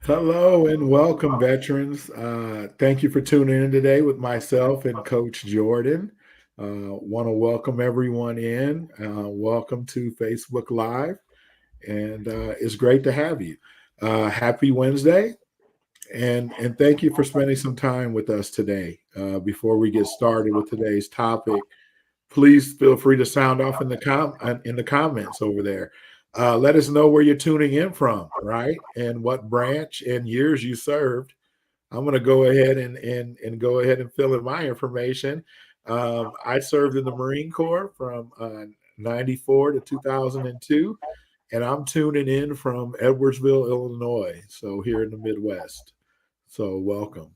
Hello and welcome, veterans. Thank you for tuning in today with myself and Coach Jordan. Want to welcome everyone in. Welcome to Facebook Live, and it's great to have you. Happy Wednesday, and thank you for spending some time with us today. Before we get started with today's topic, please feel free to sound off in the comments over there. Let us know where you're tuning in from, right? And what branch and years you served. I'm going to go ahead and go ahead and fill in my information. I served in the Marine Corps from 94 to 2002, and I'm tuning in from Edwardsville, Illinois, so here in the Midwest. So welcome.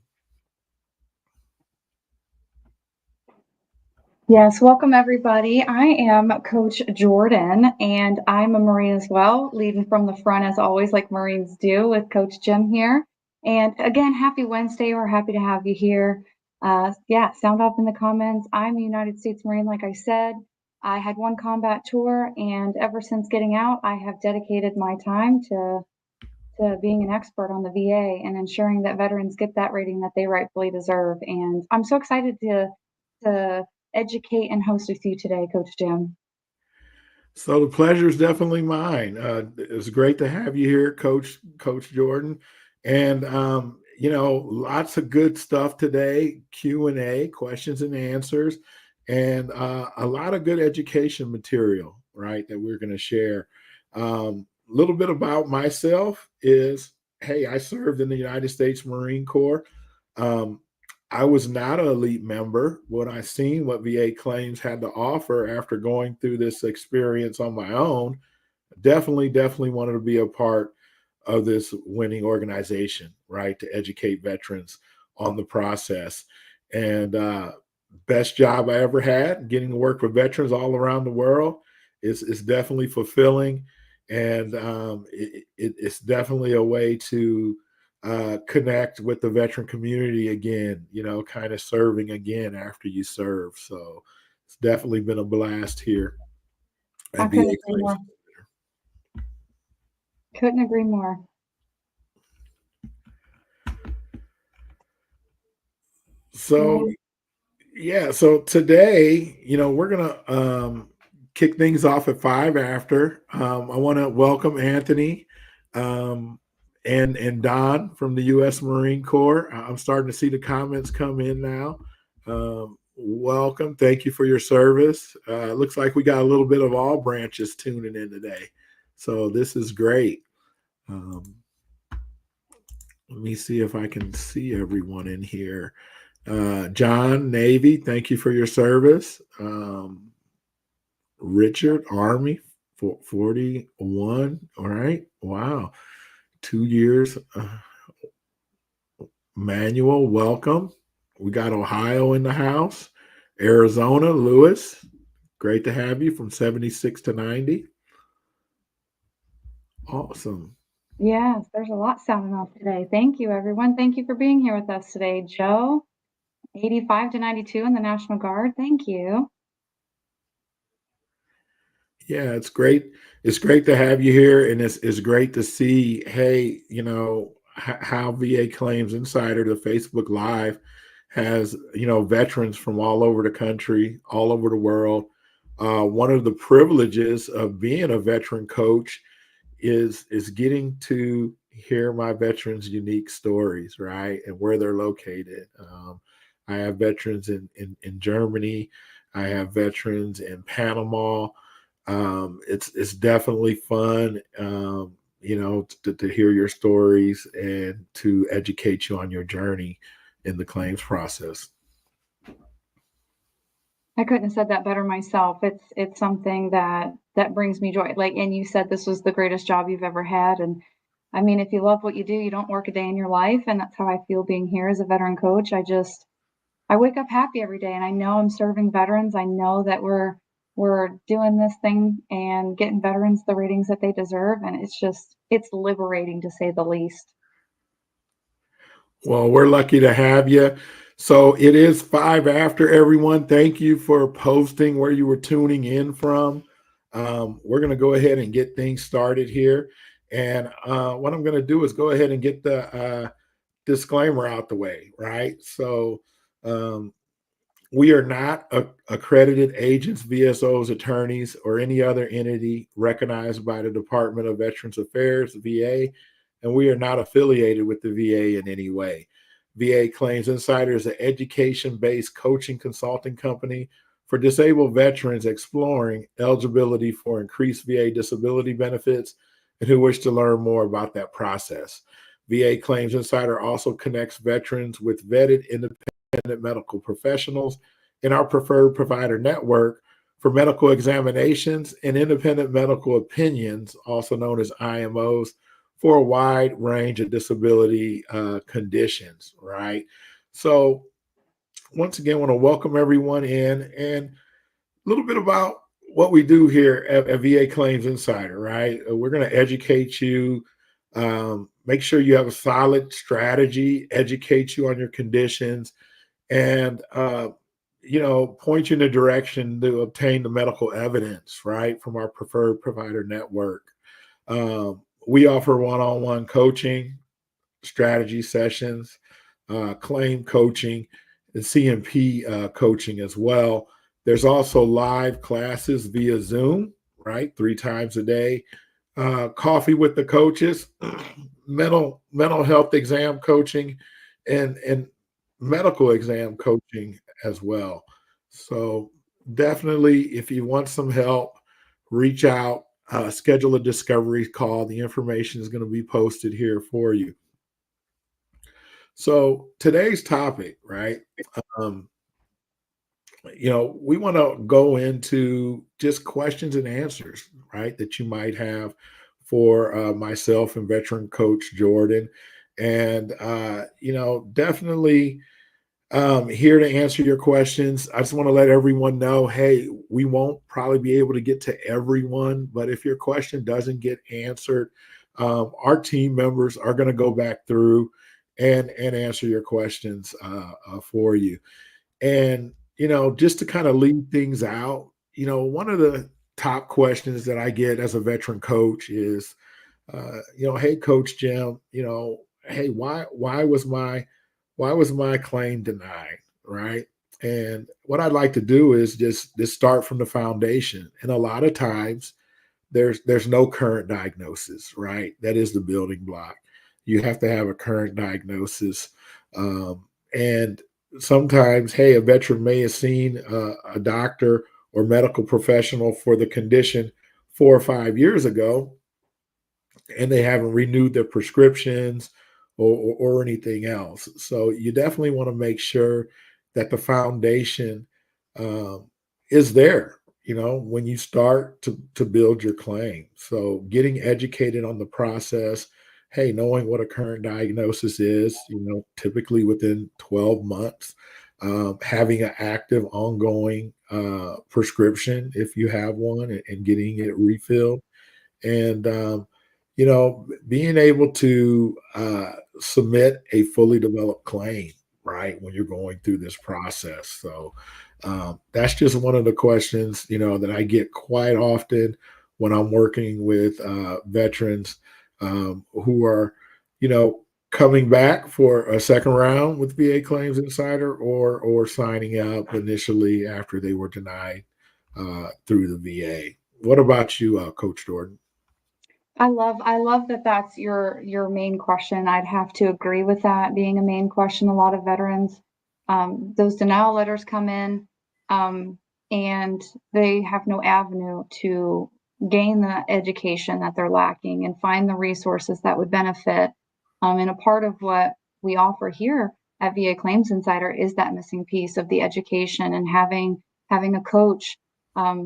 Yes, welcome everybody. I am Coach Jordan, and I'm a Marine as well, leading from the front as always, like Marines do, with Coach Jim here. And again, happy Wednesday. We're happy to have you here. Yeah, sound off in the comments. I'm a United States Marine, like I said. I had one combat tour, and ever since getting out, I have dedicated my time to being an expert on the VA and ensuring that veterans get that rating that they rightfully deserve. And I'm so excited to educate and host with you today, Coach Jim. So the pleasure is definitely mine. It's great to have you here, Coach Jordan, and lots of good stuff today. Q&A, questions and answers, and a lot of good education material, right? That we're going to share. A little bit about myself is, hey, I served in the United States Marine Corps. Um, I was not an elite member. When I seen what VA claims had to offer after going through this experience on my own, definitely wanted to be a part of this winning organization, right? To educate veterans on the process. And best job I ever had, getting to work with veterans all around the world is definitely fulfilling. And it's definitely a way to connect with the veteran community again, kind of serving again after you serve. So it's definitely been a blast here I at VA couldn't agree Claims. more. Couldn't agree more. So yeah, so today, we're gonna kick things off at 5 after. I want to welcome Anthony um, and Don from the U.S. Marine Corps. I'm starting to see the comments come in now. Welcome, thank you for your service. Looks like we got a little bit of all branches tuning in today, so this is great. Um, Let me see if I can see everyone in here. John, Navy, thank you for your service. Richard, Army, 41. All right. Wow. 2 years. Manuel, welcome. We got Ohio in the house. Arizona, Lewis, great to have you from 76 to 90. Awesome. Yes, there's a lot sounding off today. Thank you, everyone. Thank you for being here with us today. Joe, 85 to 92 in the National Guard. Thank you. Yeah, it's great. It's great to have you here, and it's great to see. Hey, how VA Claims Insider, the Facebook Live, has veterans from all over the country, all over the world. One of the privileges of being a veteran coach is getting to hear my veterans' unique stories, right, and where they're located. I have veterans in Germany. I have veterans in Panama. It's definitely fun, to hear your stories and to educate you on your journey in the claims process. I couldn't have said that better myself. It's something that brings me joy. Like, and you said this was the greatest job you've ever had. And I mean, if you love what you do, you don't work a day in your life. And that's how I feel being here as a veteran coach. I wake up happy every day, and I know I'm serving veterans. I know that we're doing this thing and getting veterans the ratings that they deserve, and it's liberating to say the least. Well, we're lucky to have you. So it is 5 after, everyone. Thank you for posting where you were tuning in from. We're going to go ahead and get things started here. And what I'm going to do is go ahead and get the disclaimer out the way, right? So, um, we are not accredited agents, VSOs, attorneys, or any other entity recognized by the Department of Veterans Affairs, VA, and we are not affiliated with the VA in any way. VA Claims Insider is an education based coaching consulting company for disabled veterans exploring eligibility for increased VA disability benefits and who wish to learn more about that process. VA Claims Insider also connects veterans with vetted independent medical professionals in our preferred provider network for medical examinations and independent medical opinions, also known as IMOs, for a wide range of disability conditions, right? So, once again, I want to welcome everyone in and a little bit about what we do here at VA Claims Insider, right? We're going to educate you, make sure you have a solid strategy, educate you on your conditions, and point you in the direction to obtain the medical evidence, right, from our preferred provider network. We offer one-on-one coaching, strategy sessions, claim coaching, and CMP coaching as well. There's also live classes via Zoom, right, 3 times a day. Coffee with the coaches, mental health exam coaching, and medical exam coaching as well. So definitely, if you want some help, reach out, schedule a discovery call. The information is going to be posted here for you. So today's topic, right? Um, we want to go into just questions and answers, right, that you might have for myself and veteran coach Jordan. And, definitely here to answer your questions. I just want to let everyone know, hey, we won't probably be able to get to everyone, but if your question doesn't get answered, our team members are going to go back through and answer your questions for you. And, just to kind of lead things out, one of the top questions that I get as a veteran coach is, hey, Coach Jim, hey, why was my claim denied, right? And what I'd like to do is just start from the foundation. And a lot of times there's no current diagnosis, right? That is the building block. You have to have a current diagnosis. And sometimes, hey, a veteran may have seen a doctor or medical professional for the condition 4 or 5 years ago, and they haven't renewed their prescriptions or anything else. So you definitely want to make sure that the foundation is there, when you start to build your claim. So getting educated on the process, hey, knowing what a current diagnosis is, typically within 12 months, having an active, ongoing prescription if you have one, and getting it refilled, and being able to submit a fully developed claim, right, when you're going through this process. So that's just one of the questions that I get quite often when I'm working with veterans who are coming back for a second round with VA Claims Insider, or signing up initially after they were denied through the VA. What about you, Coach Jordan? I love that that's your main question. I'd have to agree with that being a main question. A lot of veterans, those denial letters come in, um, and they have no avenue to gain the education that they're lacking and find the resources that would benefit. And a part of what we offer here at VA Claims Insider is that missing piece of the education, and having a coach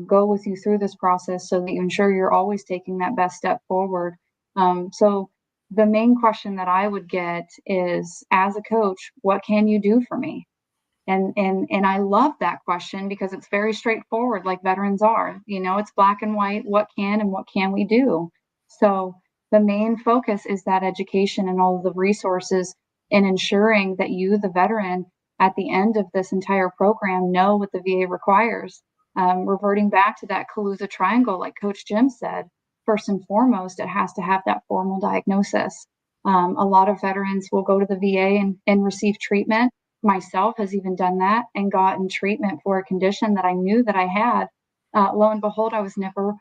go with you through this process so that you ensure you're always taking that best step forward. So the main question that I would get is, as a coach, what can you do for me? And I love that question because it's very straightforward, like veterans are. It's black and white. What can and what can we do? So the main focus is that education and all of the resources, and ensuring that you, the veteran, at the end of this entire program, know what the VA requires. Reverting back to that Kaluza triangle, like Coach Jim said, first and foremost, it has to have that formal diagnosis. A lot of veterans will go to the VA and receive treatment. Myself has even done that and gotten treatment for a condition that I knew that I had. Lo and behold, I was never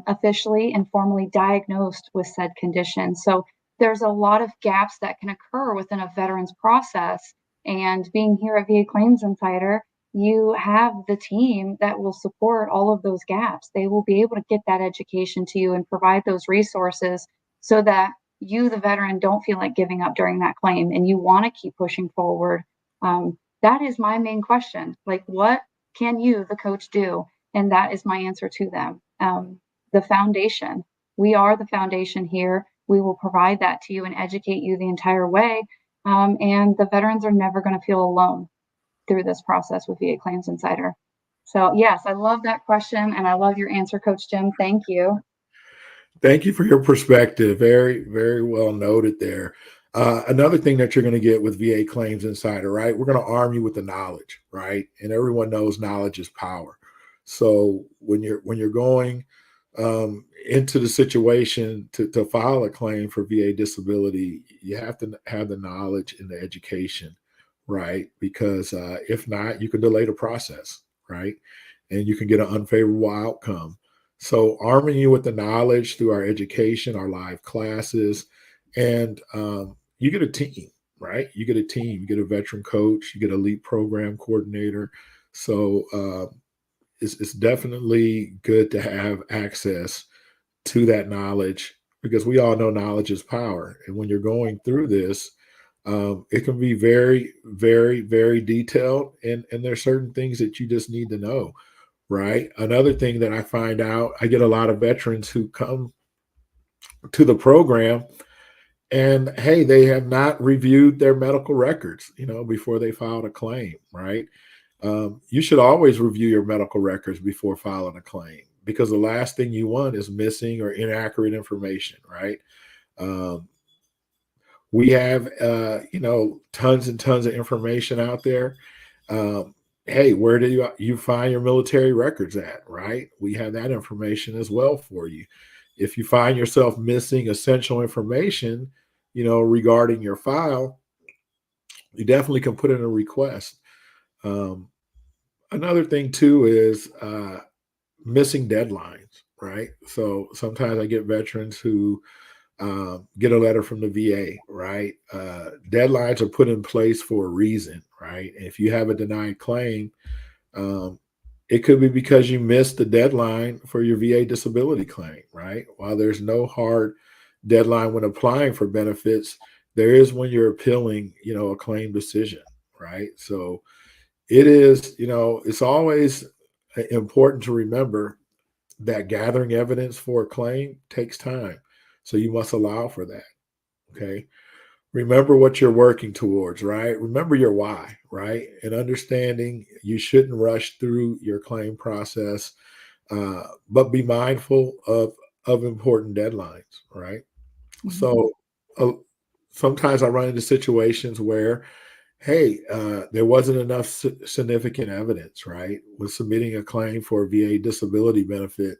officially and formally diagnosed with said condition. So there's a lot of gaps that can occur within a veteran's process. And being here at VA Claims Insider, you have the team that will support all of those gaps. They will be able to get that education to you and provide those resources so that you, the veteran, don't feel like giving up during that claim and you want to keep pushing forward. That is my main question. Like, what can you, the coach, do? And that is my answer to them. The foundation. We are the foundation here. We will provide that to you and educate you the entire way. And the veterans are never going to feel alone through this process with VA Claims Insider. So yes, I love that question and I love your answer, Coach Jim. Thank you. Thank you for your perspective. Very, very well noted there. Another thing that you're going to get with VA Claims Insider, right? We're going to arm you with the knowledge, right? And everyone knows knowledge is power. So when you're going into the situation to file a claim for VA disability, you have to have the knowledge and the education, right? Because if not, you can delay the process, right? And you can get an unfavorable outcome. So arming you with the knowledge through our education, our live classes, and you get a team, right? You get a team, you get a veteran coach, you get a lead program coordinator. So it's definitely good to have access to that knowledge because we all know knowledge is power. And when you're going through this, it can be very, very, very detailed. And there's certain things that you just need to know, right? Another thing that I find out, I get a lot of veterans who come to the program and hey, they have not reviewed their medical records, before they filed a claim, right? You should always review your medical records before filing a claim because the last thing you want is missing or inaccurate information, right? Um, we have, tons and tons of information out there. Um, hey, where do you find your military records at, right? We have that information as well for you. If you find yourself missing essential information, regarding your file, you definitely can put in a request. Um, Another thing too is missing deadlines, right? So sometimes I get veterans who get a letter from the VA, right? Deadlines are put in place for a reason, right? And if you have a denied claim, um, it could be because you missed the deadline for your VA disability claim, right? While there's no hard deadline when applying for benefits, there is when you're appealing, a claim decision, right? So it is, it's always important to remember that gathering evidence for a claim takes time. So you must allow for that. Okay. Remember what you're working towards, right? Remember your why, right? And understanding you shouldn't rush through your claim process, but be mindful of important deadlines, right? Mhm. So uh, sometimes I run into situations where hey, there wasn't enough significant evidence, right? With submitting a claim for a VA disability benefit,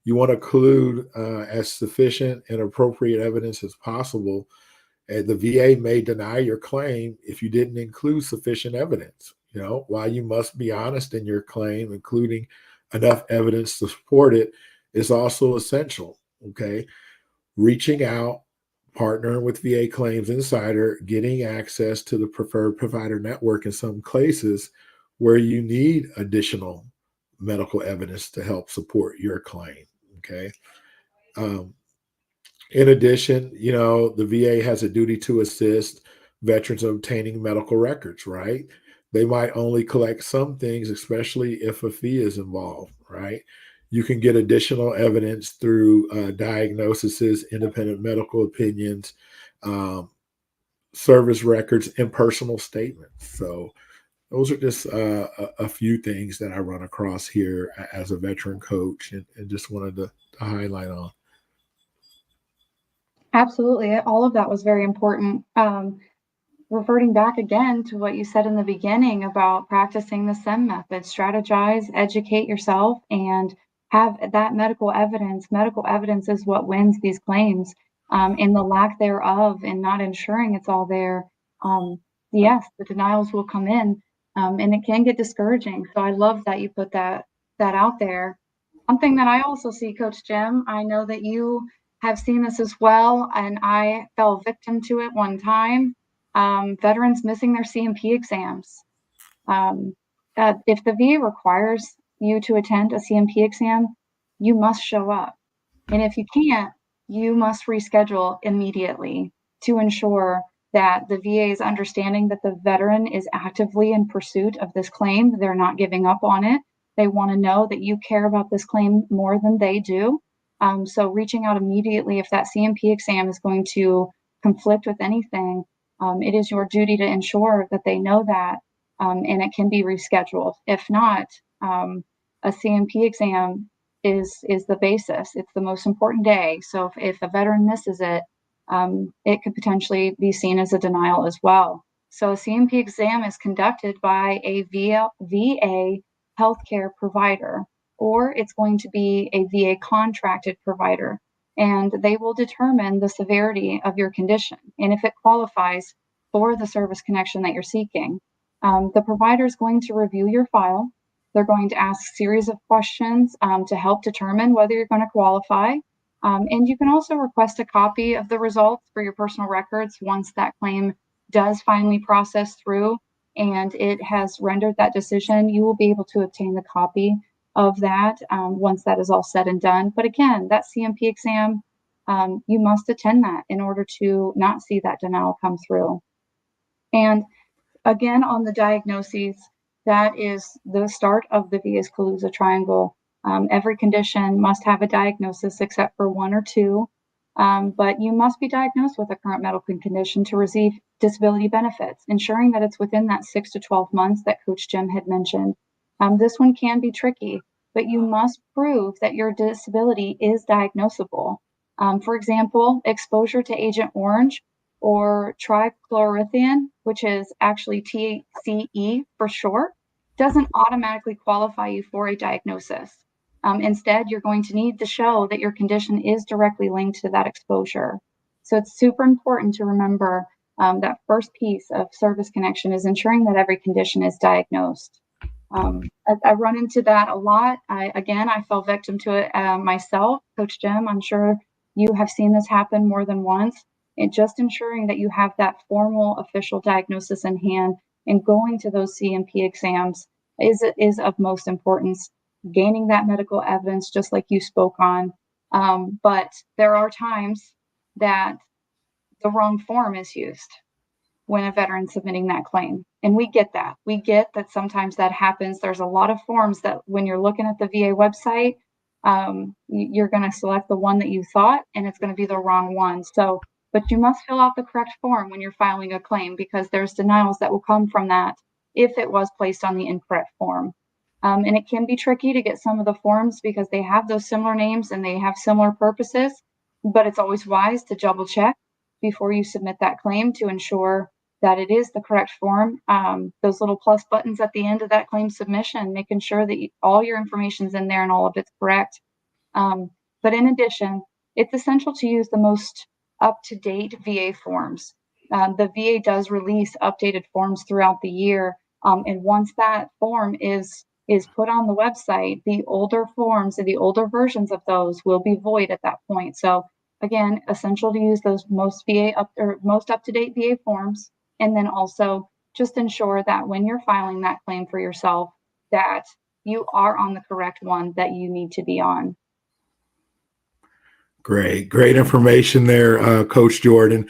you want to include as sufficient and appropriate evidence as possible. And the VA may deny your claim if you didn't include sufficient evidence. While you must be honest in your claim, including enough evidence to support it is also essential. Okay. Reaching out, partnering with VA Claims Insider, getting access to the preferred provider network in some cases where you need additional medical evidence to help support your claim. Okay. Um, in addition, the VA has a duty to assist veterans obtaining medical records, right? They might only collect some things, especially if a fee is involved, right? You can get additional evidence through diagnoses, independent medical opinions, um, service records, and personal statements. So, those are just a few things that I run across here as a veteran coach and just wanted to highlight on. Absolutely. All of that was very important. Reverting back again to what you said in the beginning about practicing the SEM method, strategize, educate yourself, and have that medical evidence. Medical evidence is what wins these claims, and the lack thereof and not ensuring it's all there. Yes, the denials will come in, and it can get discouraging. So I love that you put that out there. Something that I also see, Coach Jim, I know that you have seen this as well, and I fell victim to it one time. Veterans missing their CMP exams. Um, if the VA requires you to attend a CMP exam, you must show up. And if you can't, you must reschedule immediately to ensure that the VA is understanding that the veteran is actively in pursuit of this claim. They're not giving up on it. They want to know that you care about this claim more than they do. So reaching out immediately if that CMP exam is going to conflict with anything, it is your duty to ensure that they know that, and it can be rescheduled. If not, a CMP exam is the basis. It's the most important day. So if a veteran misses it, it could potentially be seen as a denial as well. So a CMP exam is conducted by a VA healthcare provider, or it's going to be a VA contracted provider, and they will determine the severity of your condition and if it qualifies for the service connection that you're seeking. The provider is going to review your file. They're going to ask a series of questions to help determine whether you're going to qualify. And you can also request a copy of the results for your personal records once that claim does finally process through and it has rendered that decision. You will be able to obtain the copy of that once that is all said and done. But again, that CMP exam, you must attend that in order to not see that denial come through. And again, on the diagnoses, that is the start of the VA's Kaluza triangle. Every condition must have a diagnosis except for one or two, but you must be diagnosed with a current medical condition to receive disability benefits, ensuring that it's within that 6 to 12 months that Coach Jim had mentioned. This one can be tricky, but you must prove that your disability is diagnosable. For example, exposure to Agent Orange or trichloroethane, which is actually TCE for short, doesn't automatically qualify you for a diagnosis. Instead, you're going to need to show that your condition is directly linked to that exposure. So it's super important to remember that first piece of service connection is ensuring that every condition is diagnosed. I run into that a lot. I fell victim to it myself. Coach Jim, I'm sure you have seen this happen more than once. And just ensuring that you have that formal official diagnosis in hand and going to those CMP exams is of most importance. Gaining that medical evidence, just like you spoke on. But there are times that the wrong form is used when a veteran's submitting that claim. And we get that. We get that sometimes that happens. There's a lot of forms that when you're looking at the VA website, you're going to select the one that you thought, and it's going to be the wrong one. So, but you must fill out the correct form when you're filing a claim because there's denials that will come from that if it was placed on the incorrect form. And it can be tricky to get some of the forms because they have those similar names and they have similar purposes, but it's always wise to double check before you submit that claim to ensure that it is the correct form. Those little plus buttons at the end of that claim submission, making sure that all your information's in there and all of it's correct. But in addition, it's essential to use the most up-to-date VA forms. The VA does release updated forms throughout the year, and once that form is put on the website, the older forms and the older versions of those will be void at that point. So again, essential to use those most up-to-date VA forms, and then also just ensure that when you're filing that claim for yourself, that you are on the correct one that you need to be on. Great information there, Coach Jordan.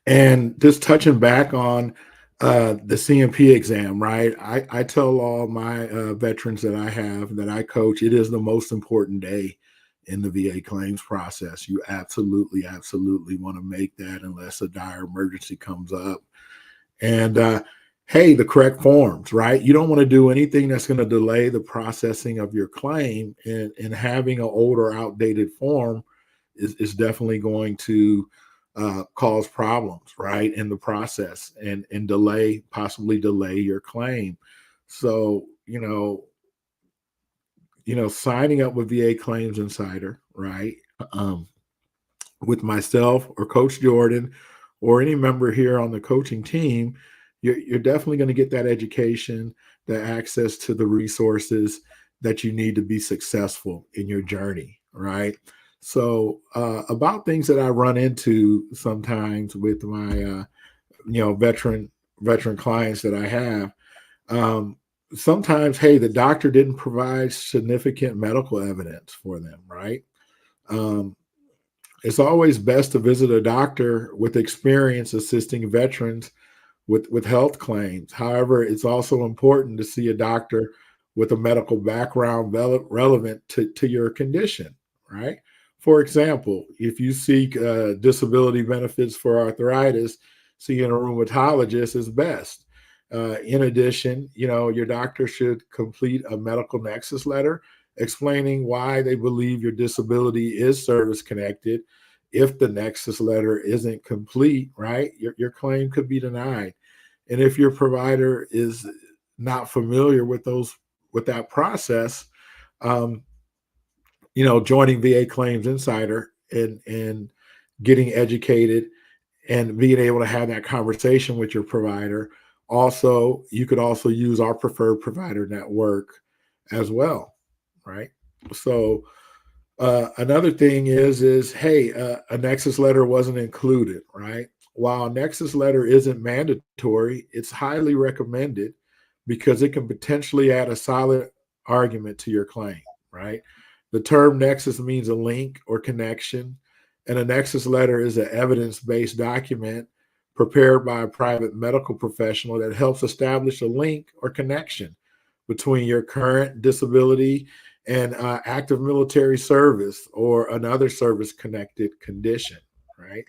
And just touching back on the CMP exam, right? I tell all my veterans that I have that I coach, it is the most important day in the VA claims process. You absolutely want to make that unless a dire emergency comes up. And hey, the correct forms, right? You don't want to do anything that's going to delay the processing of your claim, and having an older, outdated form is definitely going to cause problems, right, in the process and possibly delay your claim. So, signing up with VA Claims Insider, right? Um, with myself or Coach Jordan or any member here on the coaching team, you're definitely going to get that education, the access to the resources that you need to be successful in your journey, right? So, about things that I run into sometimes with my, veteran clients that I have. Um, Sometimes, hey, the doctor didn't provide significant medical evidence for them, right? Um, it's always best to visit a doctor with experience assisting veterans with health claims. However, it's also important to see a doctor with a medical background relevant to your condition, right? For example, if you seek disability benefits for arthritis, seeing a rheumatologist is best. In addition, your doctor should complete a medical nexus letter explaining why they believe your disability is service connected. If the nexus letter isn't complete, right, your claim could be denied. And if your provider is not familiar with that process, um, joining VA Claims Insider and getting educated and being able to have that conversation with your provider. Also, you could also use our preferred provider network as well, right? So another thing is hey, a Nexus letter wasn't included, right? While a Nexus letter isn't mandatory, it's highly recommended because it can potentially add a solid argument to your claim, right? The term Nexus means a link or connection, and a Nexus letter is an evidence based document prepared by a private medical professional that helps establish a link or connection between your current disability and active military service or another service connected condition, right?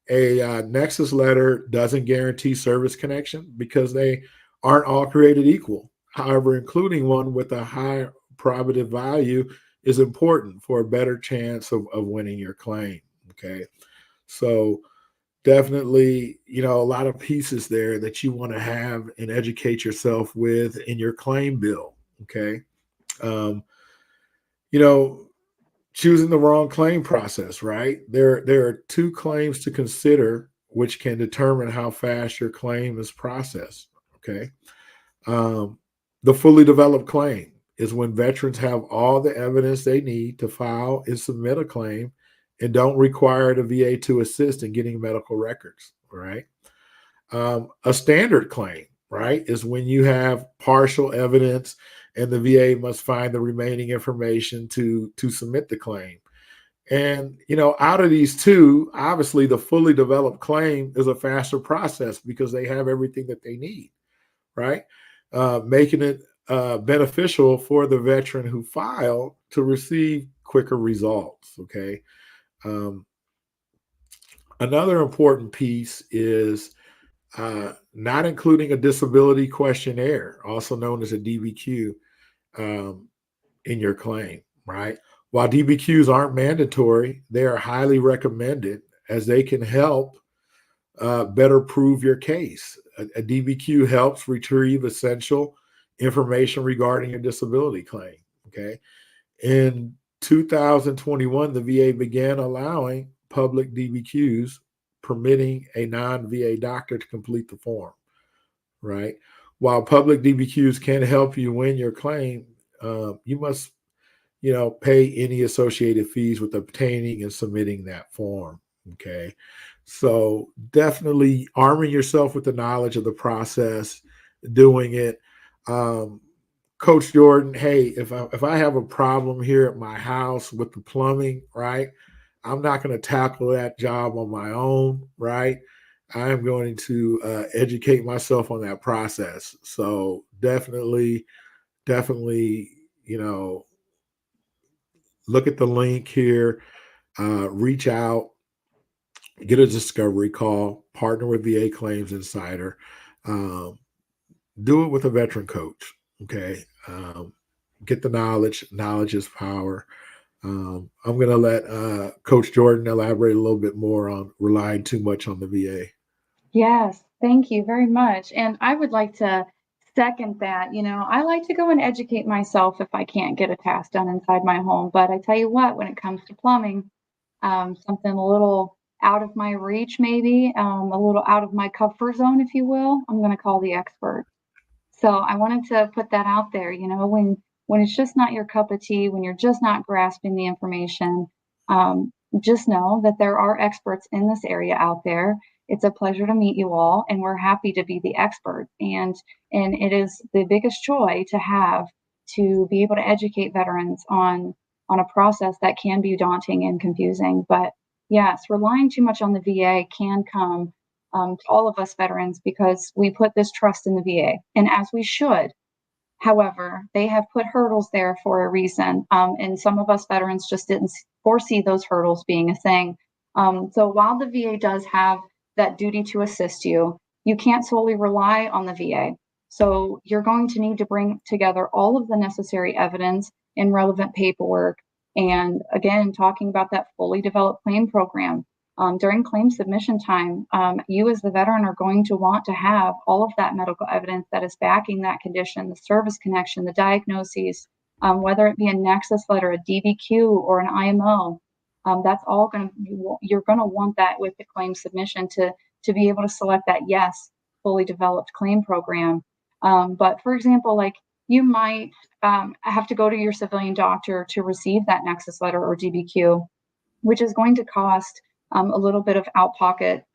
A Nexus letter doesn't guarantee service connection because they aren't all created equal. However, including one with a high probative value is important for a better chance of winning your claim. Okay. So, definitely, a lot of pieces there that you want to have and educate yourself with in your claim bill. Okay. Um, you know, Choosing the wrong claim process, right? There are two claims to consider, which can determine how fast your claim is processed. Okay. Um, the fully developed claim is when veterans have all the evidence they need to file and submit a claim and don't require the VA to assist in getting medical records, right? A standard claim, right, is when you have partial evidence and the VA must find the remaining information to submit the claim. And out of these two, obviously the fully developed claim is a faster process because they have everything that they need, right? Making it beneficial for the veteran who filed to receive quicker results. Okay. Um, Another important piece is not including a disability questionnaire, also known as a DBQ, um, in your claim, right? While DBQs aren't mandatory, they are highly recommended as they can help better prove your case. A DBQ helps retrieve essential information regarding your disability claim. Okay. In 2021, the VA began allowing public DBQs, permitting a non VA doctor to complete the form, right? While public DBQs can help you win your claim, you must, pay any associated fees with obtaining and submitting that form. Okay. So definitely arming yourself with the knowledge of the process, doing it. Um, Coach Jordan, hey, if I have a problem here at my house with the plumbing, right? I'm not going to tackle that job on my own, right? I'm going to educate myself on that process. So definitely, you know, look at the link here, reach out, get a discovery call, partner with VA Claims Insider, um, do it with a veteran coach. Okay. Get the knowledge. Knowledge is power. I'm going to let Coach Jordan elaborate a little bit more on relying too much on the VA. Yes, thank you very much. And I would like to second that. I like to go and educate myself if I can't get a task done inside my home. But I tell you what, when it comes to plumbing, something a little out of my reach, maybe a little out of my comfort zone, if you will, I'm going to call the expert. So I wanted to put that out there, when it's just not your cup of tea, when you're just not grasping the information, just know that there are experts in this area out there. It's a pleasure to meet you all, and we're happy to be the expert. And it is the biggest joy to have to be able to educate veterans on a process that can be daunting and confusing. But yes, relying too much on the VA can come to all of us veterans because we put this trust in the VA, and as we should. However, they have put hurdles there for a reason, and some of us veterans just didn't foresee those hurdles being a thing. So while the VA does have that duty to assist you, you can't solely rely on the VA. So you're going to need to bring together all of the necessary evidence and relevant paperwork. And again, talking about that fully developed claim program. During claim submission time, you as the veteran are going to want to have all of that medical evidence that is backing that condition, the service connection, the diagnoses, whether it be a nexus letter, a DBQ, or an IMO. That's all you're going to want that with the claim submission to be able to select that yes, fully developed claim program. But for example, like you might have to go to your civilian doctor to receive that nexus letter or DBQ, which is going to cost a little bit of out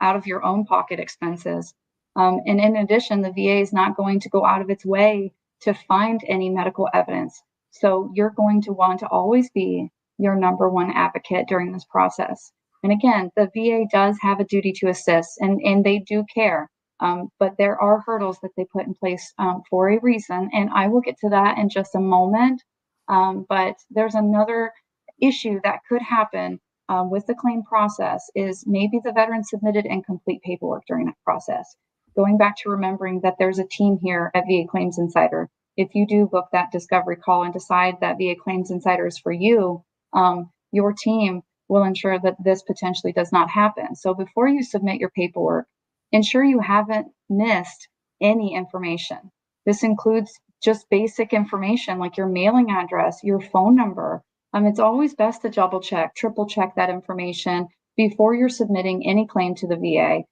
of your own pocket expenses. And in addition, the VA is not going to go out of its way to find any medical evidence. So you're going to want to always be your number one advocate during this process. And again, the VA does have a duty to assist, and they do care. But there are hurdles that they put in place for a reason. And I will get to that in just a moment. But there's another issue that could happen with the claim process is maybe the veteran submitted incomplete paperwork during that process. Going back to remembering that there's a team here at VA Claims Insider. If you do book that discovery call and decide that VA Claims Insider is for you, your team will ensure that this potentially does not happen. So before you submit your paperwork, ensure you haven't missed any information. This includes just basic information like your mailing address, your phone number. It's always best to double check, triple check that information before you're submitting any claim to the VA.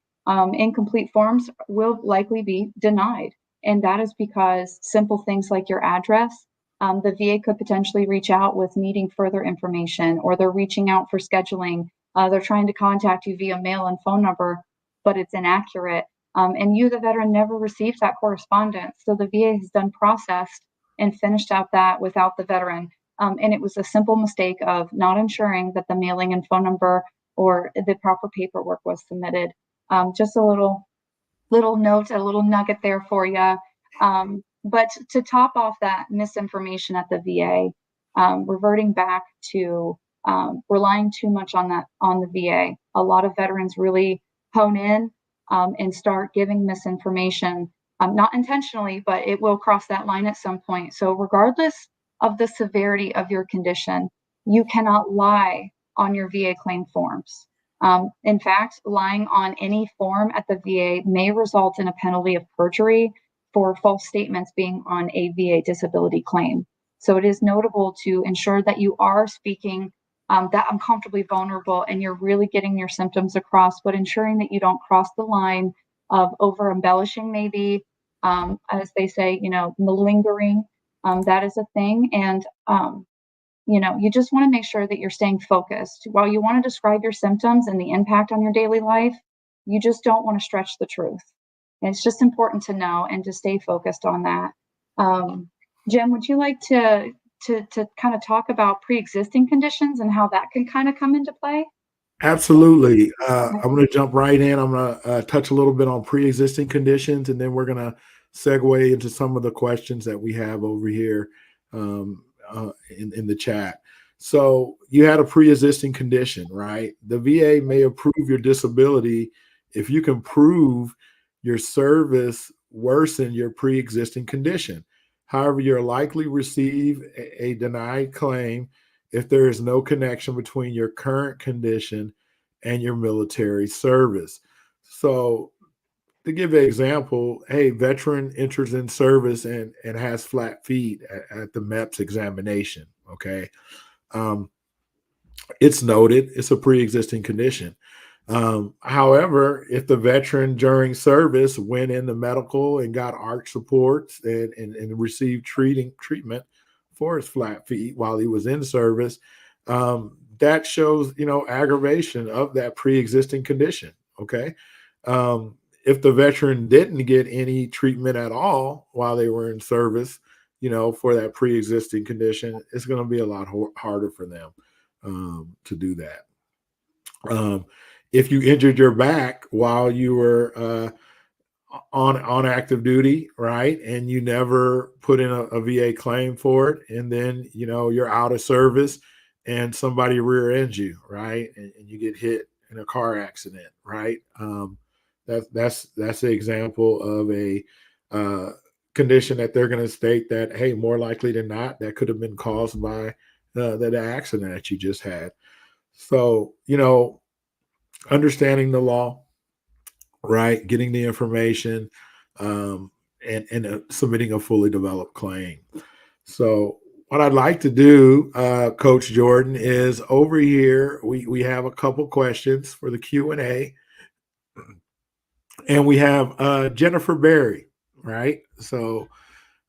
Incomplete forms will likely be denied. And that is because simple things like your address, the VA could potentially reach out with needing further information, or they're reaching out for scheduling. They're trying to contact you via mail and phone number, but it's inaccurate. And you, the veteran, never received that correspondence. So the VA has done processed and finished out that without the veteran. And it was a simple mistake of not ensuring that the mailing and phone number or the proper paperwork was submitted. Just a little note, a little nugget there for you. But to top off that misinformation at the VA, reverting back to relying too much on the VA, a lot of veterans really hone in and start giving misinformation, not intentionally, but it will cross that line at some point. So regardless of the severity of your condition, you cannot lie on your VA claim forms. In fact, lying on any form at the VA may result in a penalty of perjury for false statements being on a VA disability claim. So it is notable to ensure that you are speaking that uncomfortably vulnerable and you're really getting your symptoms across, but ensuring that you don't cross the line of over embellishing, maybe, as they say, malingering. That is a thing. And you just want to make sure that you're staying focused. While you want to describe your symptoms and the impact on your daily life, you just don't want to stretch the truth. And it's just important to know and to stay focused on that. Jim, would you like to kind of talk about pre-existing conditions and how that can kind of come into play? Absolutely. I'm going to jump right in. I'm going to touch a little bit on pre-existing conditions, and then we're going to segue into some of the questions that we have over here in the chat. So you had a pre-existing condition, right? The VA may approve your disability if you can prove your service worsened your pre-existing condition. However, you'll likely receive a denied claim if there is no connection between your current condition and your military service. So to give an example, hey, veteran enters in service and has flat feet at the MEPS examination. Okay. Um, it's noted it's a pre-existing condition. However, if the veteran during service went into medical and got arch supports and received treatment for his flat feet while he was in service, that shows, aggravation of that pre-existing condition. Okay. Um, if the veteran didn't get any treatment at all while they were in service, for that pre-existing condition, it's going to be a lot harder for them to do that. Um, if you injured your back while you were on active duty, right, and you never put in a VA claim for it, and then you're out of service, and somebody rear ends you, right, and you get hit in a car accident, right. That's the example of a uh, condition that they're going to state that, hey, more likely than not, that could have been caused by that accident that you just had. So, understanding the law, right? Getting the information, um, and submitting a fully developed claim. So, what I'd like to do, Coach Jordan, is over here we have a couple questions for the Q&A, and we have Jennifer Berry, right? So,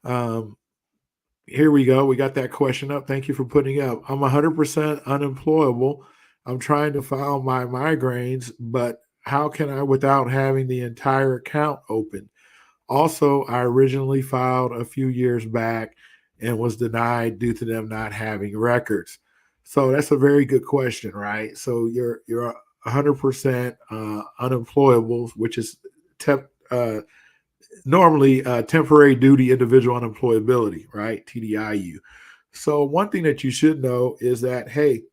um, here we go. We got that question up. Thank you for putting up. I'm 100% unemployable. I'm trying to file my migraines, but how can I without having the entire account open? Also, I originally filed a few years back and was denied due to them not having records. So that's a very good question, right? So you're 100% unemployable, which is normally temporary duty individual unemployability, right? TDIU. So one thing that you should know is that, hey,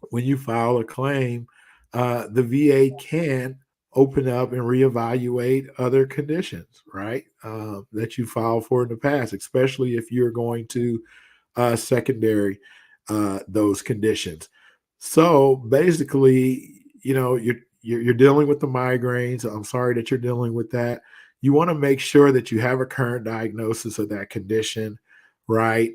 when you file a claim, the VA can open up and reevaluate other conditions, right? That you filed for in the past, especially if you're going to secondary those conditions. So basically, you're dealing with the migraines. I'm sorry that you're dealing with that. You want to make sure that you have a current diagnosis of that condition, right?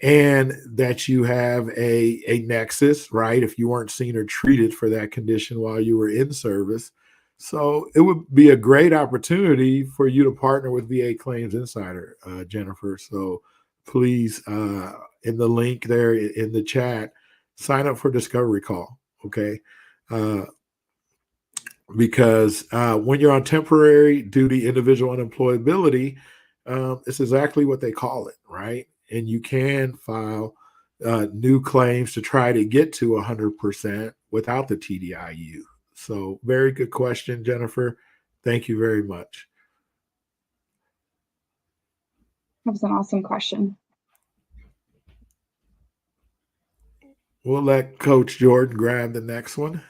And that you have a nexus, right? If you weren't seen or treated for that condition while you were in service. So it would be a great opportunity for you to partner with VA Claims Insider, Jennifer. So please, in the link there in the chat, sign up for Discovery Call, okay? Uh, because when you're on temporary duty individual unemployability, it's exactly what they call it, right? And you can file new claims to try to get to 100% without the TDIU. So, very good question, Jennifer. Thank you very much. That was an awesome question. We'll let Coach Jordan grab the next one.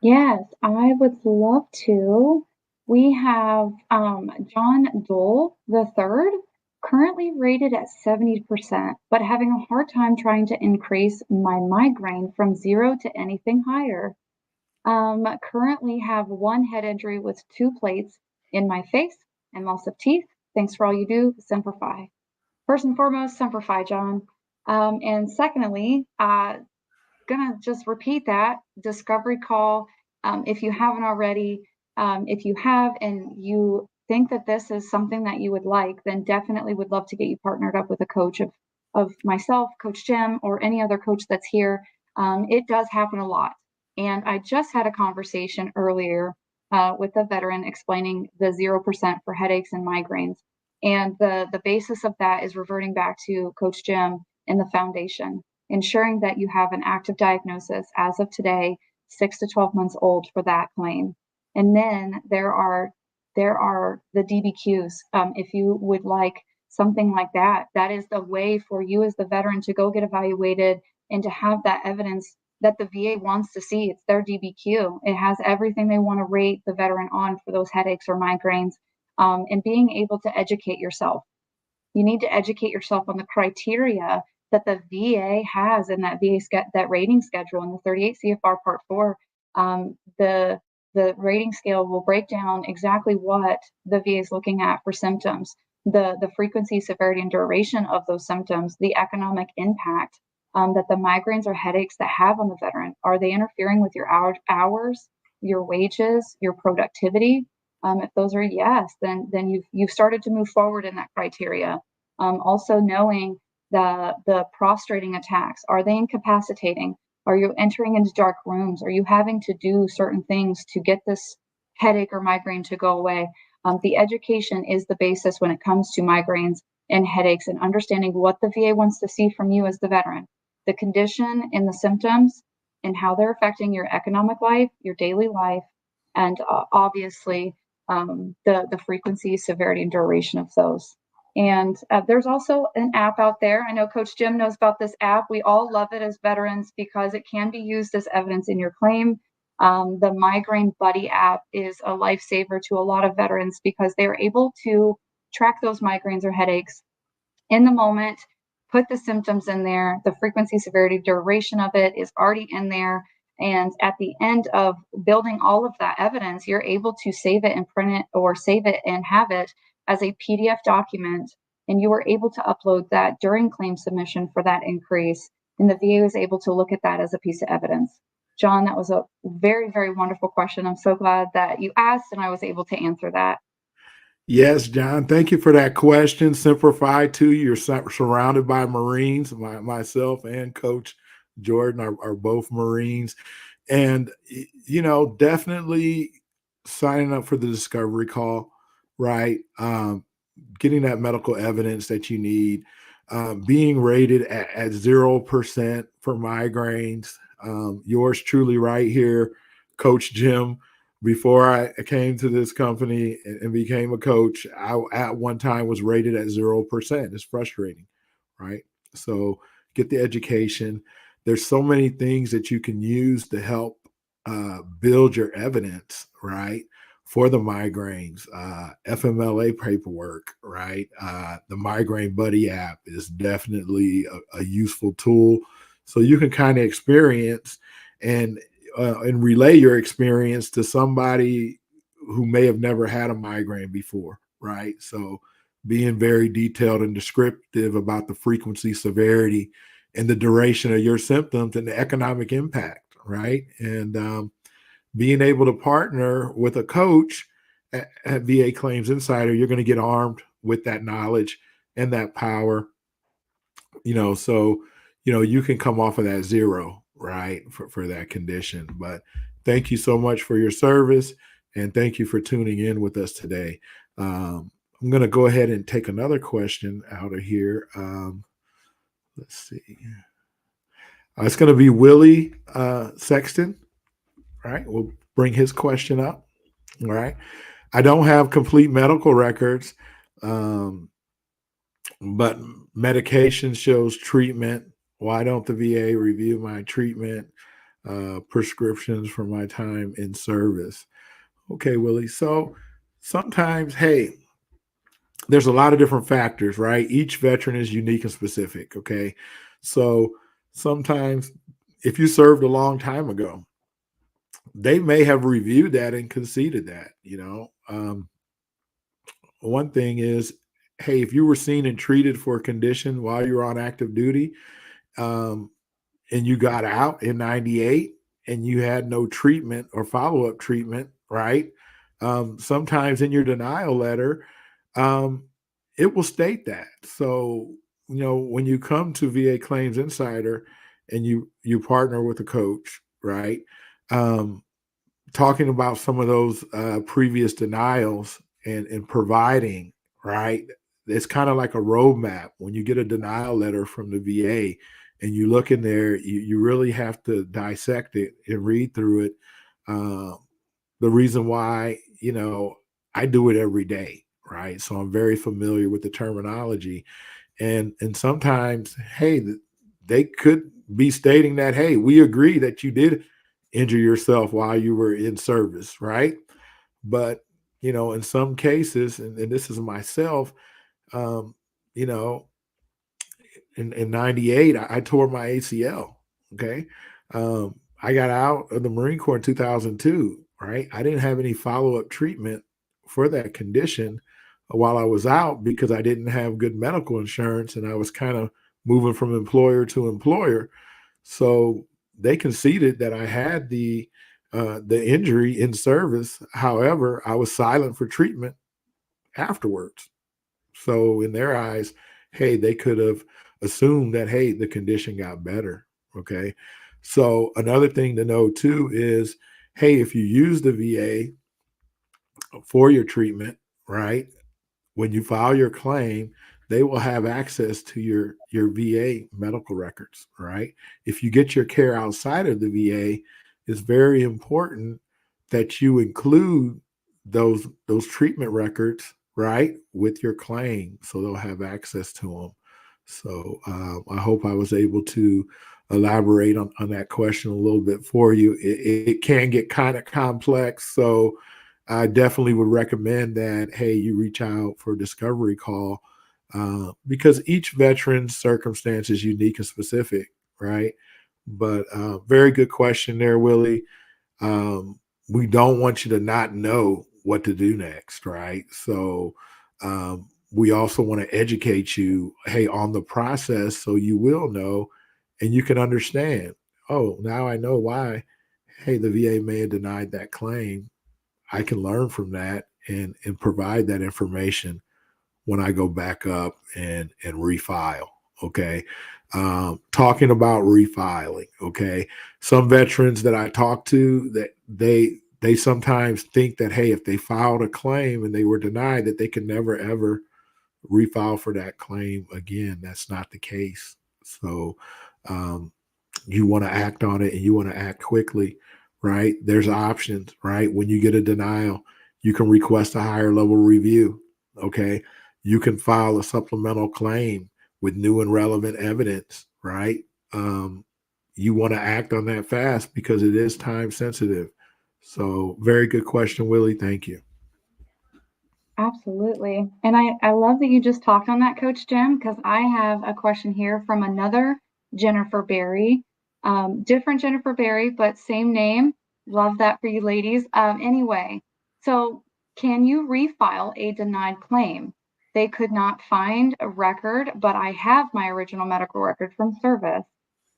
Yes, I would love to. We have John Dole III, currently rated at 70%, but having a hard time trying to increase my migraine from 0 to anything higher. Currently have one head injury with 2 plates in my face and loss of teeth. Thanks for all you do. Simplify. First and foremost, simplify, John. And secondly, gonna just repeat that discovery call. If you haven't already, if you have and you think that this is something that you would like, then definitely would love to get you partnered up with a coach of myself, Coach Jim, or any other coach that's here. It does happen a lot. And I just had a conversation earlier with a veteran explaining the 0% for headaches and migraines. And the basis of that is reverting back to Coach Jim and the foundation, ensuring that you have an active diagnosis as of today, 6 to 12 months old for that claim. And then there are the DBQs. If you would like something like that, that is the way for you as the veteran to go get evaluated and to have that evidence that the VA wants to see. It's their DBQ. It has everything they want to rate the veteran on for those headaches or migraines, and being able to educate yourself. You need to educate yourself on the criteria that the VA has in that VA that rating schedule in the 38 CFR Part 4. The the rating scale will break down exactly what the VA is looking at for symptoms, the frequency, severity, and duration of those symptoms, the economic impact that the migraines or headaches that have on the veteran. Are they interfering with your hours, your wages, your productivity? If those are yes, then you've started to move forward in that criteria. Also knowing the prostrating attacks, are they incapacitating? Are you entering into dark rooms? Are you having to do certain things to get this headache or migraine to go away? The education is the basis when it comes to migraines and headaches, and understanding what the VA wants to see from you as the veteran, the condition and the symptoms, and how they're affecting your economic life, your daily life, and obviously the frequency, severity, and duration of those. And there's also an app out there. I know Coach Jim knows about this app. We all love it as veterans because it can be used as evidence in your claim. The Migraine Buddy app is a lifesaver to a lot of veterans because they're able to track those migraines or headaches in the moment, put the symptoms in there. The frequency, severity, duration of it is already in there. And at the end of building all of that evidence, you're able to save it and print it, or save it and have it as a PDF document. And you were able to upload that during claim submission for that increase. And the VA was able to look at that as a piece of evidence. John, that was a very, very wonderful question. I'm so glad that you asked and I was able to answer that. Yes, John. Thank you for that question. Simplify too. You're surrounded by Marines. Myself and Coach Jordan are both Marines, and definitely signing up for the discovery call, right? Getting that medical evidence that you need, being rated at 0% for migraines. Yours truly, right here, Coach Jim. Before I came to this company and became a coach, I at one time was rated at 0%. It's frustrating, right? So get the education. There's so many things that you can use to help build your evidence, right? For the migraines, FMLA paperwork, right? The Migraine Buddy app is definitely a useful tool. So you can kind of experience and relay your experience to somebody who may have never had a migraine before, right? So being very detailed and descriptive about the frequency, severity, and the duration of your symptoms and the economic impact, right? And being able to partner with a coach at VA Claims Insider, you're going to get armed with that knowledge and that power, so you can come off of that zero, right, for that condition. But thank you so much for your service, and thank you for tuning in with us today. I'm going to go ahead and take another question out of here. Let's see. It's going to be Willie Sexton. All right, we'll bring his question up. All right. I don't have complete medical records, but medication shows treatment. Why don't the VA review my treatment prescriptions for my time in service? Okay, Willie. So sometimes, hey, there's a lot of different factors, right? Each veteran is unique and specific. Okay. So sometimes if you served a long time ago, they may have reviewed that and conceded that. One thing is, hey, if you were seen and treated for a condition while you were on active duty, um, and you got out in 98 and you had no treatment or follow-up treatment, right? Sometimes in your denial letter, um, it will state that. So, when you come to VA Claims Insider and you partner with a coach, right? Um, Talking about some of those previous denials and providing, right? It's kind of like a roadmap. When you get a denial letter from the VA and you look in there, you really have to dissect it and read through it. Uh, the reason why, I do it every day, right? So I'm very familiar with the terminology. And sometimes, hey, they could be stating that, hey, we agree that you did injure yourself while you were in service, right? But in some cases, and this is myself, um, you know, in '98, I tore my ACL. Okay. I got out of the Marine Corps in 2002. right? I didn't have any follow-up treatment for that condition while I was out because I didn't have good medical insurance and I was kind of moving from employer to employer. So they conceded that I had the injury in service. However, I was silent for treatment afterwards. So in their eyes, hey, they could have assumed that, hey, the condition got better. Okay. So another thing to know too is, hey, if you use the VA for your treatment, right? When you file your claim, they will have access to your VA medical records, right? If you get your care outside of the VA, it's very important that you include those treatment records, right, with your claim, so they'll have access to them. So I hope I was able to elaborate on that question a little bit for you. It can get kind of complex, so I definitely would recommend that, hey, you reach out for a discovery call because each veteran's circumstance is unique and specific, right? But very good question there, Willie. We don't want you to not know what to do next, right? So we also want to educate you, hey, on the process so you will know and you can understand. Oh, now I know why. Hey, the VA may have denied that claim. I can learn from that and provide that information when I go back up and refile. Okay. Talking about refiling. Okay. Some veterans that I talk to that they sometimes think that, hey, if they filed a claim and they were denied, that they can never ever refile for that claim again. That's not the case. So um, you want to act on it and you want to act quickly, right? There's options, right? When you get a denial, you can request a higher level review. Okay. You can file a supplemental claim with new and relevant evidence, right? Um, you want to act on that fast because it is time sensitive. So, very good question, Willie. Thank you. Absolutely. And I love that you just talked on that, Coach Jim, because I have a question here from another Jennifer Berry. Different Jennifer Berry, but same name. Love that for you ladies. Anyway, so can you refile a denied claim? They could not find a record, but I have my original medical record from service.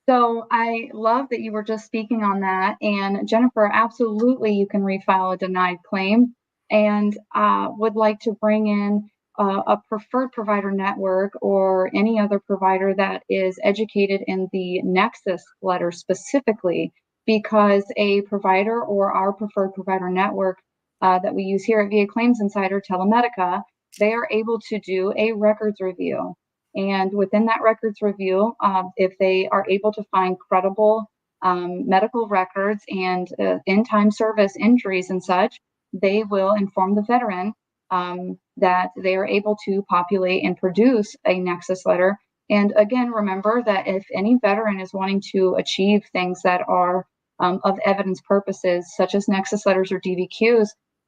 So I love that you were just speaking on that. And Jennifer, absolutely, you can refile a denied claim and would like to bring in a preferred provider network or any other provider that is educated in the nexus letter specifically, because a provider or our preferred provider network that we use here at VA Claims Insider Telemedica, they are able to do a records review. And within that records review, if they are able to find credible medical records and in time service injuries and such, they will inform the veteran that they are able to populate and produce a nexus letter. And again, remember that if any veteran is wanting to achieve things that are of evidence purposes, such as nexus letters or DVQs,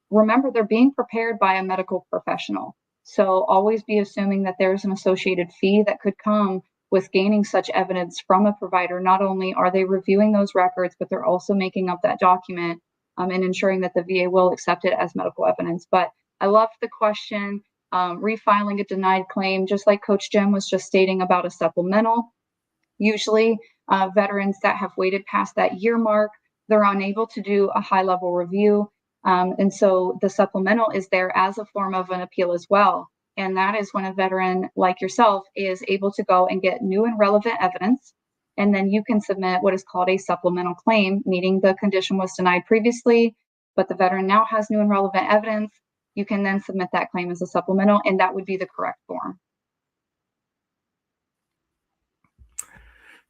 remember they're being prepared by a medical professional. So always be assuming that there's an associated fee that could come with gaining such evidence from a provider. Not only are they reviewing those records, but they're also making up that document and ensuring that the VA will accept it as medical evidence. But I love the question. Refiling a denied claim, just like Coach Jim was just stating about a supplemental. Usually, veterans that have waited past that year mark, they're unable to do a high level review. And so the supplemental is there as a form of an appeal as well. And that is when a veteran like yourself is able to go and get new and relevant evidence. And then you can submit what is called a supplemental claim, meaning the condition was denied previously, but the veteran now has new and relevant evidence. You can then submit that claim as a supplemental, and that would be the correct form.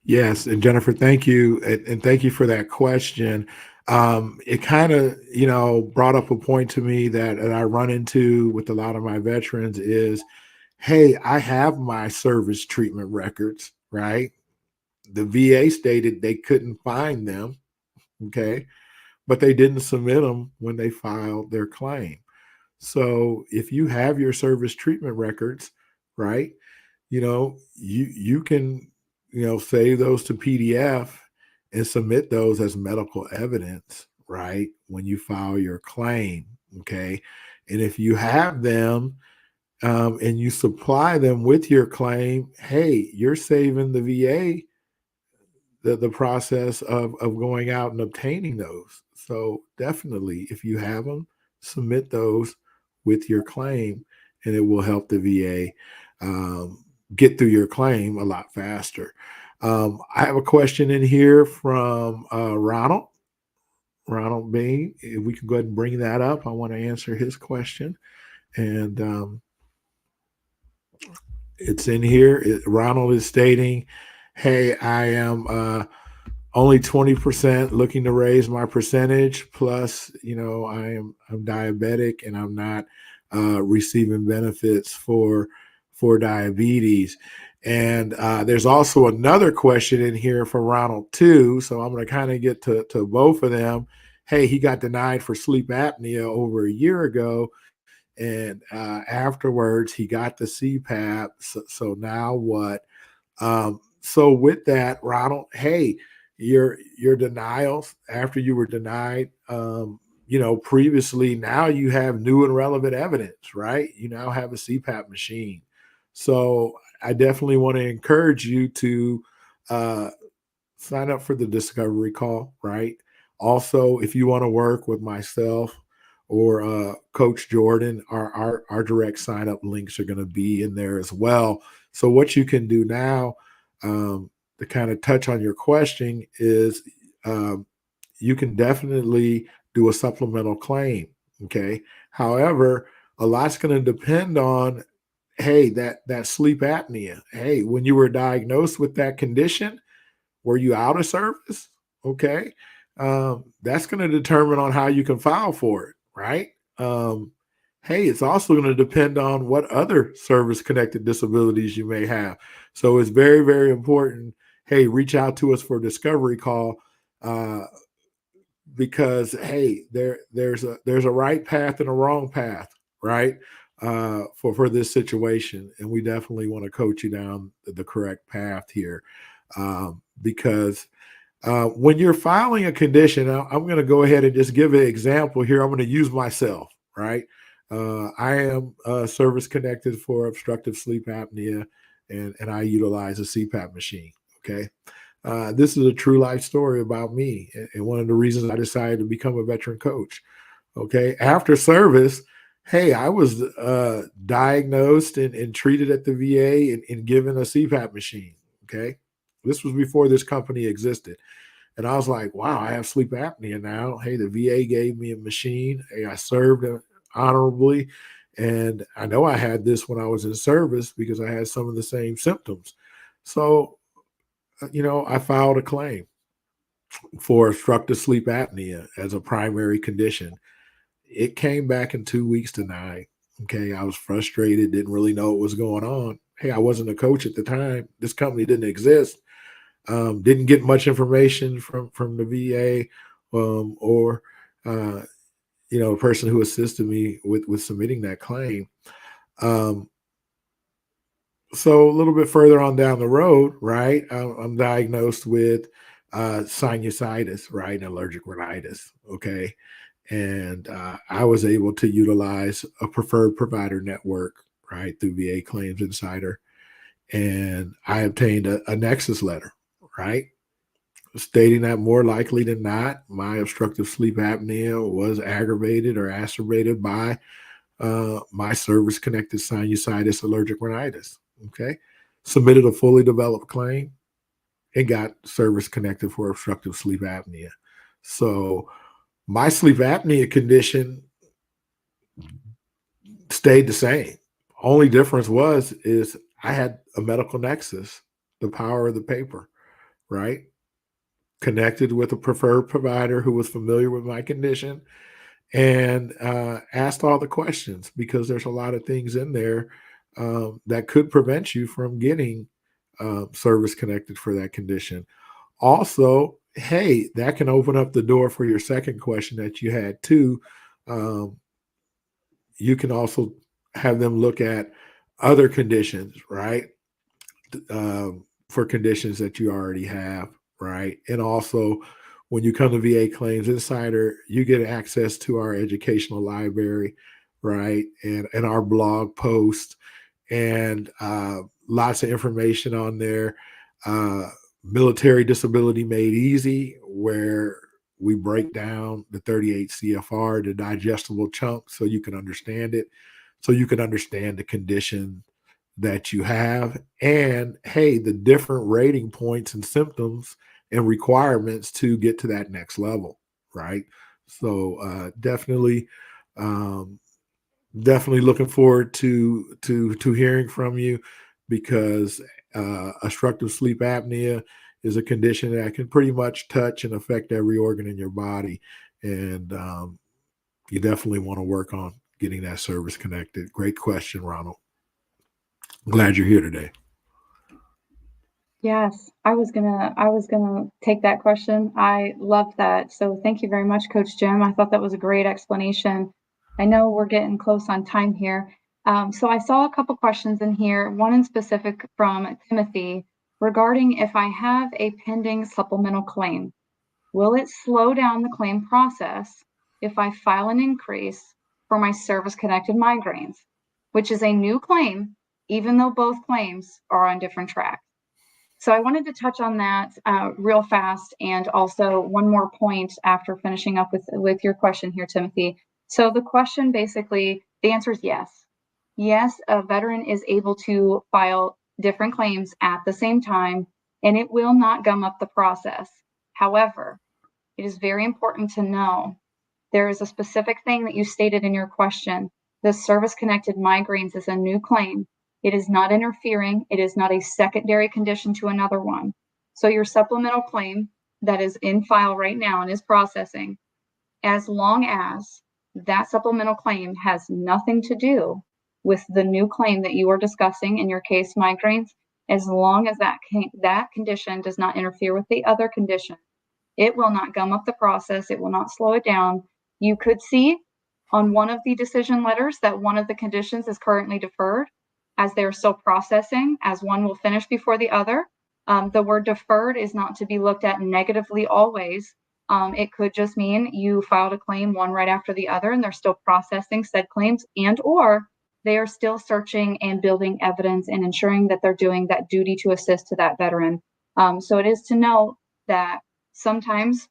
Yes, and Jennifer, thank you, and thank you for that question. It kind of, brought up a point to me that I run into with a lot of my veterans is, hey, I have my service treatment records, right? The VA stated they couldn't find them, okay, but they didn't submit them when they filed their claim. So if you have your service treatment records, right, you can, save those to PDF and submit those as medical evidence, right? When you file your claim, okay? And if you have them and you supply them with your claim, hey, you're saving the VA the process of going out and obtaining those. So definitely, if you have them, submit those with your claim, and it will help the VA get through your claim a lot faster. I have a question in here from Ronald. Ronald Bean, if we could go ahead and bring that up, I want to answer his question. And it's in here. Ronald is stating, hey, I am only 20% looking to raise my percentage. Plus, I'm diabetic and I'm not receiving benefits for diabetes. And there's also another question in here for Ronald too. So I'm going to kind of get to both of them. Hey, he got denied for sleep apnea over a year ago, and afterwards he got the CPAP. So now what? So with that, Ronald, hey, your denials after you were denied, previously, now you have new and relevant evidence, right? You now have a CPAP machine. So I definitely want to encourage you to uh, sign up for the discovery call, right? Also, if you want to work with myself or Coach Jordan, our direct sign up links are going to be in there as well. So what you can do now, to kind of touch on your question, is um, you can definitely do a supplemental claim. Okay. However, a lot's going to depend on, hey, that sleep apnea. Hey, when you were diagnosed with that condition, were you out of service? Okay. That's going to determine on how you can file for it, right? Um, hey, it's also going to depend on what other service connected disabilities you may have. So it's very, very important. Hey, reach out to us for a discovery call, uh, because hey, there's a right path and a wrong path, right? For this situation, and we definitely want to coach you down the correct path here, because when you're filing a condition, I'm going to go ahead and just give an example here. I'm going to use myself, right? I am service connected for obstructive sleep apnea, and I utilize a CPAP machine. Okay. This is a true life story about me, and one of the reasons I decided to become a veteran coach. Okay. After service, hey, I was diagnosed and treated at the VA and given a CPAP machine. Okay. This was before this company existed. And I was like, wow, I have sleep apnea now. Hey, the VA gave me a machine. Hey, I served honorably. And I know I had this when I was in service because I had some of the same symptoms. So, I filed a claim for obstructive sleep apnea as a primary condition. It came back in 2 weeks denied. Okay. I was frustrated, didn't really know what was going on. Hey, I wasn't a coach at the time. This company didn't exist. Didn't get much information from the VA, or the person who assisted me with submitting that claim. Um, so a little bit further on down the road, right? I'm diagnosed with sinusitis, right, and allergic rhinitis. Okay, and I was able to utilize a preferred provider network, right, through VA Claims Insider, and I obtained a nexus letter, right, stating that more likely than not, my obstructive sleep apnea was aggravated or exacerbated by my service connected sinusitis allergic rhinitis. Okay. Submitted a fully developed claim and got service connected for obstructive sleep apnea. So my sleep apnea condition stayed the same. Only difference is I had a medical nexus, the power of the paper, right? Connected with a preferred provider who was familiar with my condition, and asked all the questions, because there's a lot of things in there that could prevent you from getting service connected for that condition. Also, hey, that can open up the door for your second question that you had too. Um, you can also have them look at other conditions, right? For conditions that you already have, right? And also when you come to VA Claims Insider, you get access to our educational library, right? And our blog post and lots of information on there. Uh, Military Disability Made Easy, where we break down the 38 CFR to digestible chunks so you can understand it, so you can understand the condition that you have, and hey, the different rating points and symptoms and requirements to get to that next level, right? So um, definitely looking forward to hearing from you, because obstructive sleep apnea is a condition that can pretty much touch and affect every organ in your body, and you definitely want to work on getting that service connected. Great question, Ronald. Glad you're here today. Yes, I was gonna take that question. I love that. So thank you very much, Coach Jim. I thought that was a great explanation. I know we're getting close on time here. So I saw a couple questions in here, one in specific from Timothy regarding if I have a pending supplemental claim, will it slow down the claim process if I file an increase for my service-connected migraines, which is a new claim, even though both claims are on different tracks? So I wanted to touch on that real fast, and also one more point after finishing up with your question here, Timothy. So the question basically, the answer is yes. Yes, a veteran is able to file different claims at the same time, and it will not gum up the process. However, it is very important to know there is a specific thing that you stated in your question. The service-connected migraines is a new claim. It is not interfering. It is not a secondary condition to another one. So your supplemental claim that is in file right now and is processing, as long as that supplemental claim has nothing to do with the new claim that you are discussing, in your case, migraines, as long as that condition does not interfere with the other condition, it will not gum up the process. It will not slow it down. You could see on one of the decision letters that one of the conditions is currently deferred as they're still processing, as one will finish before the other. The word deferred is not to be looked at negatively always. It could just mean you filed a claim one right after the other and they're still processing said claims, and or they are still searching and building evidence and ensuring that they're doing that duty to assist to that veteran. So it is to know that sometimes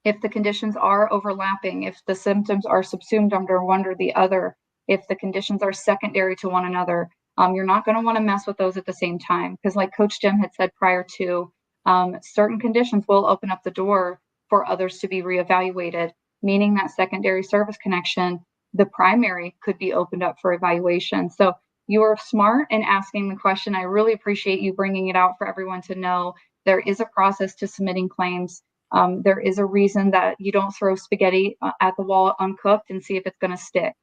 if the conditions are overlapping, if the symptoms are subsumed under one or the other, if the conditions are secondary to one another, you're not going to want to mess with those at the same time. Because like Coach Jim had said prior to, certain conditions will open up the door for others to be reevaluated, meaning that secondary service connection, the primary could be opened up for evaluation. So you are smart in asking the question. I really appreciate you bringing it out for everyone to know. There is a process to submitting claims. There is a reason that you don't throw spaghetti at the wall uncooked and see if it's going to stick.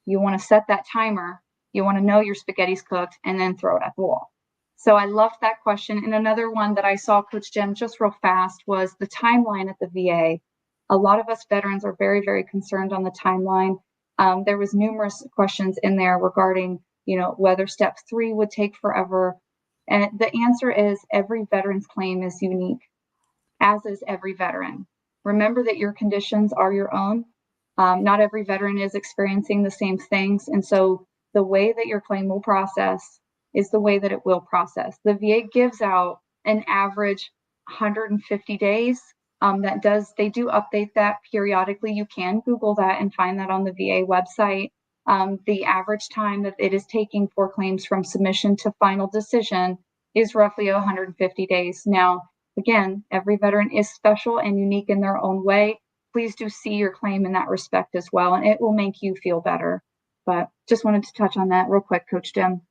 You want to set that timer. You want to know your spaghetti's cooked and then throw it at the wall. So I loved that question. And another one that I saw, Coach Jim, just real fast, was the timeline at the VA. A lot of us veterans are very, very concerned on the timeline. There was numerous questions in there regarding, whether step 3 would take forever. And the answer is every veteran's claim is unique, as is every veteran. Remember that your conditions are your own. Not every veteran is experiencing the same things. And so the way that your claim will process is the way that it will process. The VA gives out an average 150 days. They do update that periodically. You can Google that and find that on the VA website. The average time that it is taking for claims from submission to final decision is roughly 150 days. Now, again, every veteran is special and unique in their own way. Please do see your claim in that respect as well, and it will make you feel better. But just wanted to touch on that real quick, Coach Jim.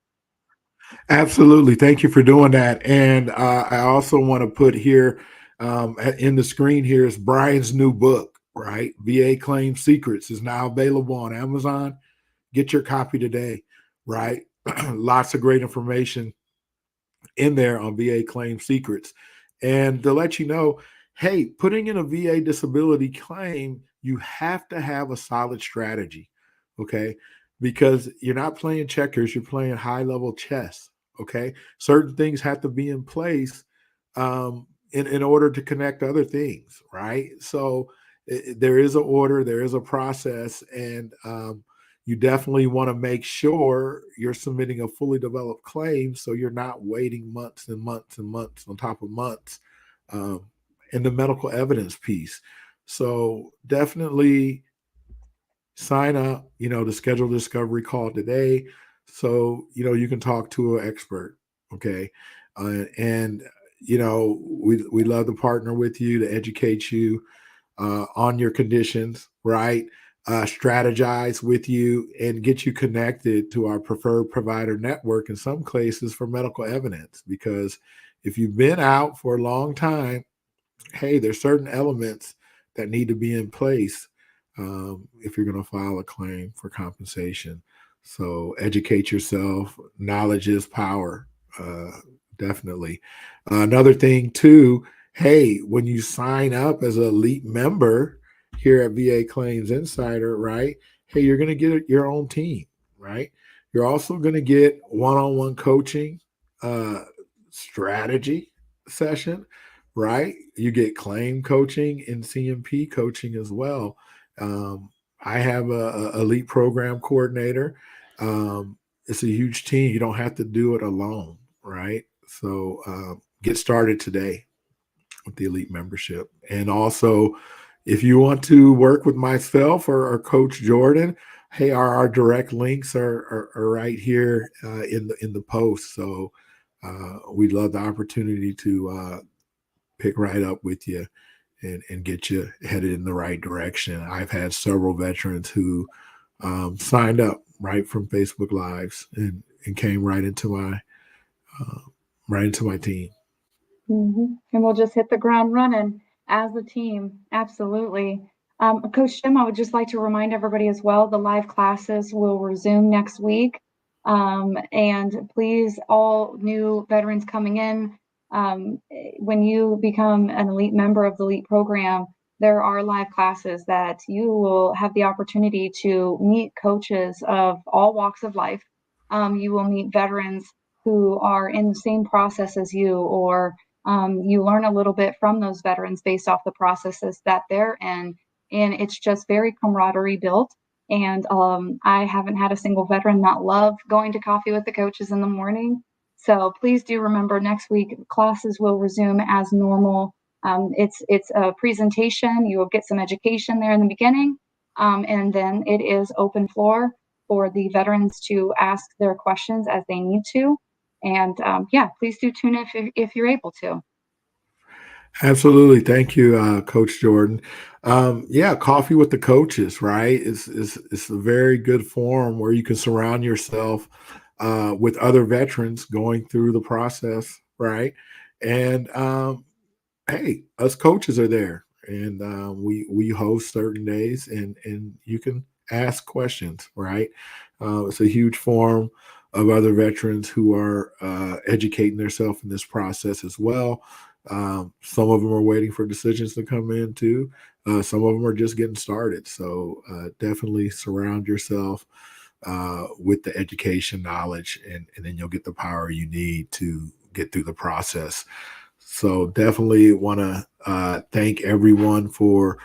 Absolutely. Thank you for doing that. And I also want to put here in the screen here is Brian's new book, right? VA Claim Secrets is now available on Amazon. Get your copy today, right? Lots of great information in there on VA Claim Secrets. And to let you know, hey, putting in a VA disability claim, you have to have a solid strategy, okay? Because you're not playing checkers, you're playing high level chess, okay? Certain things have to be in place in order to connect other things, right? So there is an order, there is a process, and you definitely want to make sure you're submitting a fully developed claim so you're not waiting months and months and months on top of months. Um, and the medical evidence piece. So definitely sign up, to schedule a discovery call today so, you can talk to an expert. Okay. And, we love to partner with you to educate you on your conditions, right? Strategize with you and get you connected to our preferred provider network in some cases for medical evidence. Because if you've been out for a long time, hey, there's certain elements that need to be in place if you're going to file a claim for compensation. So educate yourself. Knowledge is power. Uh, Definitely. Another thing too. Hey, when you sign up as an elite member here at VA Claims Insider, right? Hey, you're going to get your own team, right? You're also going to get one-on-one coaching, uh, strategy session, right? You get claim coaching and CMP coaching as well. I have a elite program coordinator. It's a huge team. You don't have to do it alone, right? So get started today with the elite membership. And also, if you want to work with myself or Coach Jordan, hey, our direct links are right here in the post. So we'd love the opportunity to pick right up with you and get you headed in the right direction. I've had several veterans who signed up right from Facebook Lives and came uh, right into my team. And we'll just hit the ground running as a team. Absolutely. Coach Jim, I would just like to remind everybody as well, the live classes will resume next week. And please, all new veterans coming in, when you become an elite member of the elite program, there are live classes that you will have the opportunity to meet coaches of all walks of life. You will meet veterans who are in the same process as you, or you learn a little bit from those veterans based off the processes that they're in. And it's just very camaraderie built. And I haven't had a single veteran not love going to coffee with the coaches in the morning. So please do remember, next week classes will resume as normal. It's a presentation. You will get some education there in the beginning, and then it is open floor for the veterans to ask their questions as they need to. And yeah, please do tune in if you're able to. Absolutely. Thank you, Coach Jordan. Yeah, coffee with the coaches, right? It's a very good forum where you can surround yourself with other veterans going through the process, right? And hey, us coaches are there, and we host certain days, and you can ask questions, right? It's a huge forum of other veterans who are educating themselves in this process as well. Some of them are waiting for decisions to come in too. Some of them are just getting started. So definitely surround yourself with the education knowledge, and then you'll get the power you need to get through the process. So definitely want to thank everyone for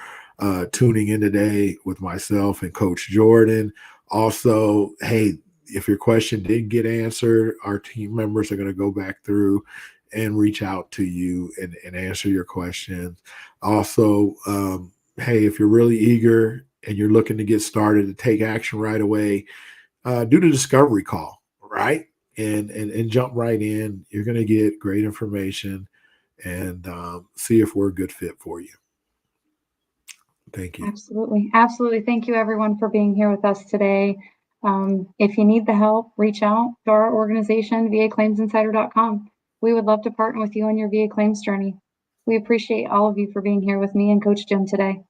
tuning in today with myself and Coach Jordan. Also, hey, if your question didn't get answered, our team members are going to go back through and reach out to you and answer your questions. Also, hey, if you're really eager and you're looking to get started to take action right away, do the discovery call, right? And jump right in. You're going to get great information and see if we're a good fit for you. Thank you. Absolutely. Absolutely. Thank you, everyone, for being here with us today. If you need the help, reach out to our organization, vaclaimsinsider.com. We would love to partner with you on your VA claims journey. We appreciate all of you for being here with me and Coach Jim today.